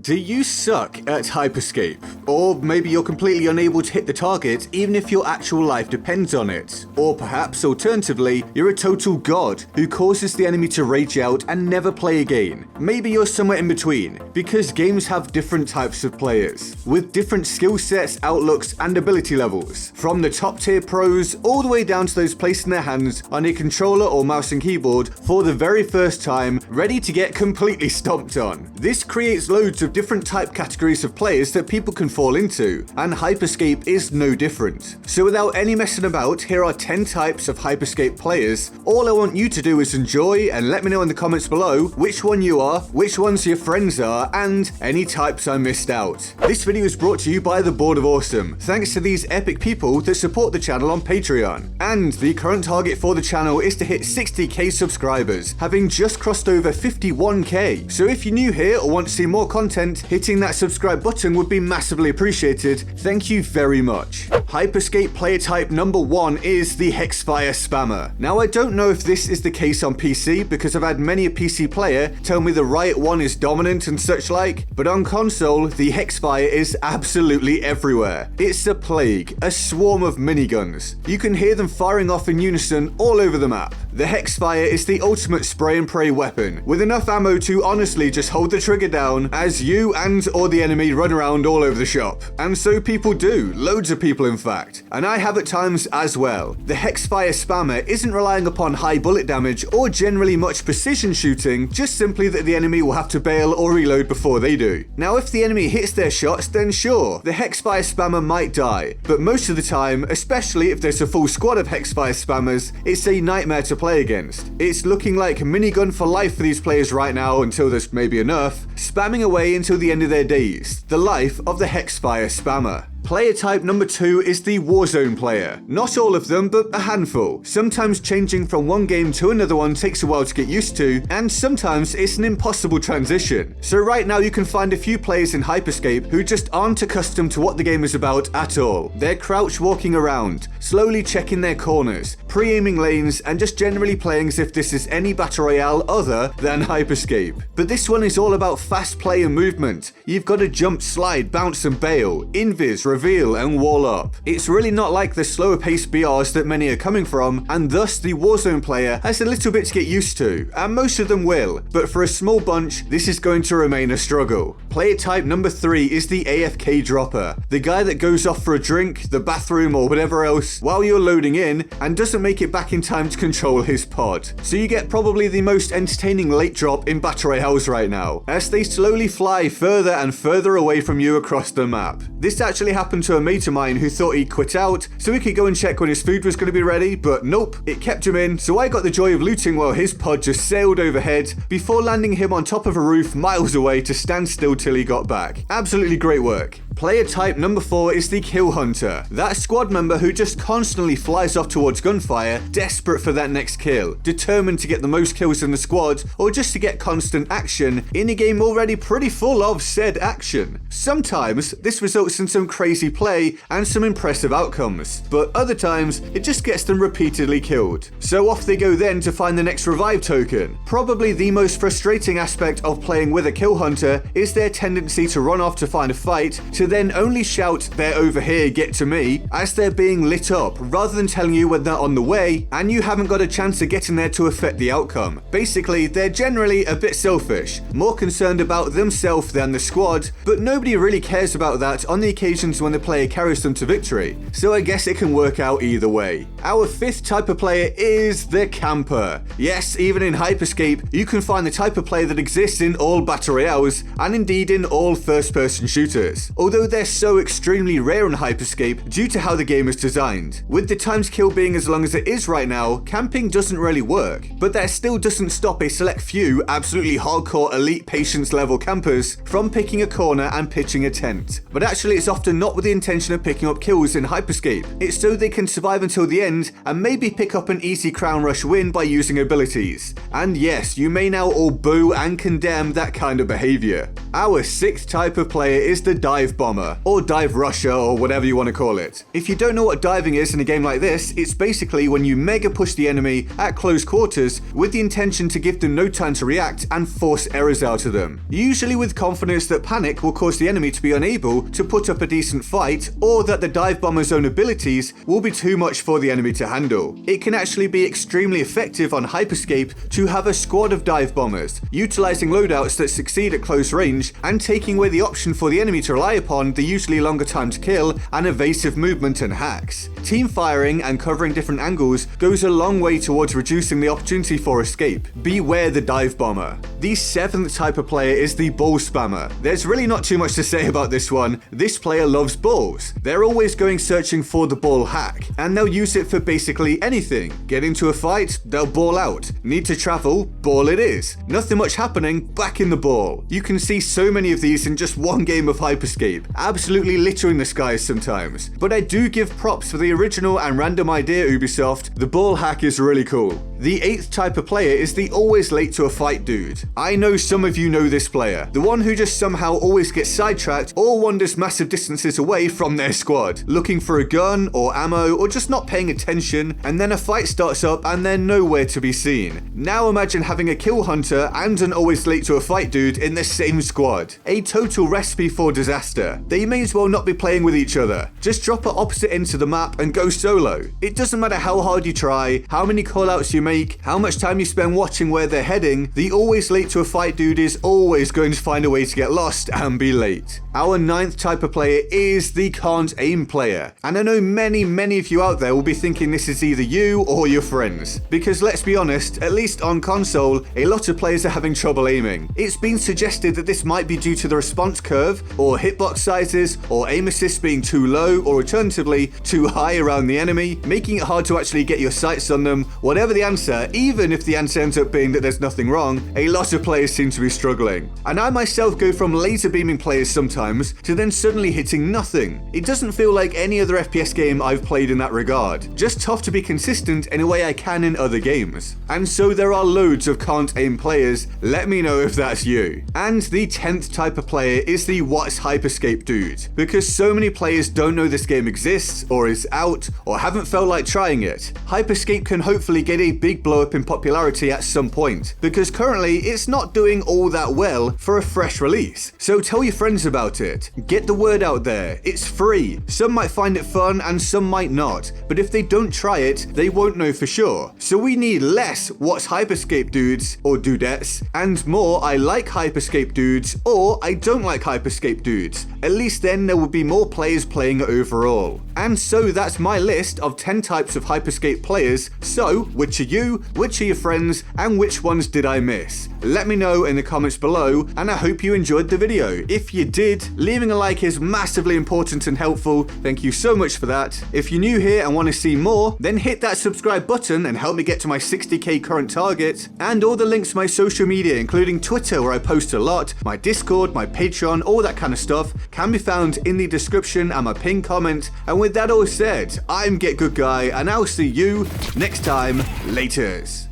Do you suck at Hyperscape? Or maybe you're completely unable to hit the target even if your actual life depends on it? Or perhaps, alternatively, you're a total god who causes the enemy to rage out and never play again. Maybe you're somewhere in between, because games have different types of players, with different skill sets, outlooks, and ability levels. From the top tier pros, all the way down to those placing their hands on a controller or mouse and keyboard for the very first time, ready to get completely stomped on. This creates loads of different type categories of players that people can fall into, and Hyperscape is no different. So without any messing about, here are 10 types of Hyperscape players. All I want you to do is enjoy and let me know in the comments below which one you are, which ones your friends are, and any types I missed out. This video is brought to you by the Board of Awesome, thanks to these epic people that support the channel on Patreon. And the current target for the channel is to hit 60k subscribers, having just crossed over 51k. So if you're new here or want to see more content, hitting that subscribe button would be massively appreciated. Thank you very much. Hyperscape player type number 1 is the Hexfire Spammer. Now I don't know if this is the case on PC because I've had many a PC player tell me the right one is dominant and such like, but on console the Hexfire is absolutely everywhere. It's a plague, a swarm of miniguns. You can hear them firing off in unison all over the map. The Hexfire is the ultimate spray and pray weapon, with enough ammo to honestly just hold the trigger down as you and or the enemy run around all over the shop. And so people do, loads of people in fact, and I have at times as well. The Hexfire Spammer isn't relying upon high bullet damage or generally much precision shooting, just simply that the enemy will have to bail or reload before they do. Now if the enemy hits their shots, then sure, the Hexfire Spammer might die, but most of the time, especially if there's a full squad of Hexfire Spammers, it's a nightmare to play against. It's looking like minigun for life for these players right now until there's maybe enough, spamming away until the end of their days. The life of the Hexfire Spammer. Player type number 2 is the Warzone player. Not all of them, but a handful. Sometimes changing from one game to another one takes a while to get used to, and sometimes it's an impossible transition. So right now you can find a few players in Hyperscape who just aren't accustomed to what the game is about at all. They're crouch walking around, slowly checking their corners, pre-aiming lanes, and just generally playing as if this is any battle royale other than Hyperscape. But this one is all about fast play and movement. You've got to jump, slide, bounce and bail, invis, reveal and wall up. It's really not like the slower paced BRs that many are coming from, and thus the Warzone player has a little bit to get used to, and most of them will, but for a small bunch this is going to remain a struggle. Player type number 3 is the AFK dropper, the guy that goes off for a drink, the bathroom or whatever else while you're loading in and doesn't make it back in time to control his pod. So you get probably the most entertaining late drop in battle royales right now, as they slowly fly further and further away from you across the map. This actually happened to a mate of mine who thought he'd quit out so he could go and check when his food was going to be ready, but nope, it kept him in, so I got the joy of looting while his pod just sailed overhead before landing him on top of a roof miles away to stand still till he got back. Absolutely great work. Player type number 4 is the Kill Hunter, that squad member who just constantly flies off towards gunfire, desperate for that next kill, determined to get the most kills in the squad, or just to get constant action in a game already pretty full of said action. Sometimes this results in some crazy play and some impressive outcomes, but other times it just gets them repeatedly killed. So off they go then to find the next revive token. Probably the most frustrating aspect of playing with a Kill Hunter is their tendency to run off to find a fight, to then only shout "they're over here, get to me" as they're being lit up, rather than telling you when they're on the way and you haven't got a chance of getting there to affect the outcome. Basically, they're generally a bit selfish, more concerned about themselves than the squad, but nobody really cares about that on the occasions when the player carries them to victory, so I guess it can work out either way. Our 5th type of player is the Camper. Yes, even in Hyperscape, you can find the type of player that exists in all battle royales, and indeed in all first-person shooters, although they're so extremely rare in Hyperscape due to how the game is designed. With the time to kill being as long as it is right now, camping doesn't really work, but that still doesn't stop a select few absolutely hardcore elite patience level campers from picking a corner and pitching a tent. But actually it's often not with the intention of picking up kills in Hyperscape, it's so they can survive until the end and maybe pick up an easy crown rush win by using abilities. And yes, you may now all boo and condemn that kind of behavior. Our 6th type of player is the Dive Bomber. bomber, or dive rusher, or whatever you want to call it. If you don't know what diving is in a game like this, it's basically when you mega push the enemy at close quarters with the intention to give them no time to react and force errors out of them. Usually with confidence that panic will cause the enemy to be unable to put up a decent fight, or that the dive bomber's own abilities will be too much for the enemy to handle. It can actually be extremely effective on Hyperscape to have a squad of dive bombers, utilizing loadouts that succeed at close range and taking away the option for the enemy to rely upon the usually longer time to kill and evasive movement and hacks. Team firing and covering different angles goes a long way towards reducing the opportunity for escape. Beware the dive bomber. The 7th type of player is the ball spammer. There's really not too much to say about this one. This player loves balls. They're always going searching for the ball hack, and they'll use it for basically anything. Get into a fight, they'll ball out. Need to travel, ball it is. Nothing much happening, back in the ball. You can see so many of these in just one game of Hyperscape, absolutely littering the skies sometimes. But I do give props for the original and random idea, Ubisoft. The ball hack is really cool. The 8th type of player is the always late to a fight dude. I know some of you know this player, the one who just somehow always gets sidetracked or wanders massive distances away from their squad, looking for a gun or ammo or just not paying attention, and then a fight starts up and they're nowhere to be seen. Now imagine having a kill hunter and an always late to a fight dude in the same squad. A total recipe for disaster. They may as well not be playing with each other. Just drop at opposite ends of the map and go solo. It doesn't matter how hard you try, how many callouts you make, how much time you spend watching where they're heading, the always late to a fight dude is always going to find a way to get lost and be late. Our 9th type of player is the can't aim player. And I know many of you out there will be thinking this is either you or your friends. Because let's be honest, at least on console, a lot of players are having trouble aiming. It's been suggested that this might be due to the response curve, or hitbox sizes, or aim assist being too low, or alternatively, too high around the enemy, making it hard to actually get your sights on them. Whatever the answer, even if the answer ends up being that there's nothing wrong, a lot of players seem to be struggling. And I myself go from laser beaming players sometimes to then suddenly hitting nothing. It doesn't feel like any other FPS game I've played in that regard. Just tough to be consistent in a way I can in other games. And so there are loads of can't aim players. Let me know if that's you. And the 10th type of player is the what's Hyperscape dude. Because so many players don't know this game exists, or is out, or haven't felt like trying it. Hyperscape can hopefully get a big blow up in popularity at some point, because currently it's not doing all that well for a fresh release. So tell your friends about it. Get the word out there. It's free. Some might find it fun and some might not, but if they don't try it, they won't know for sure. So we need less what's Hyperscape dudes or dudettes, and more I like Hyperscape dudes or I don't like Hyperscape dudes. At least then there will be more players playing it overall. And so that's my list of 10 types of Hyperscape players. So which are you, which are your friends, and which ones did I miss? Let me know in the comments below, and I hope you enjoyed the video. If you did, leaving a like is massively important and helpful. Thank you so much for that. If you're new here and want to see more, then hit that subscribe button and help me get to my 60k current target. And all the links to my social media, including Twitter where I post a lot, my Discord, my Patreon, all that kind of stuff, can be found in the description and my pinned comment. And with that all said, I'm GetGoodGuy, and I'll see you next time. Laters.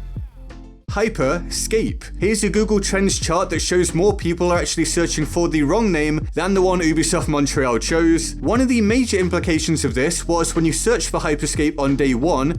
Hyperscape. Here's a Google Trends chart that shows more people are actually searching for the wrong name than the one Ubisoft Montreal chose. One of the major implications of this was when you search for Hyperscape on day 1,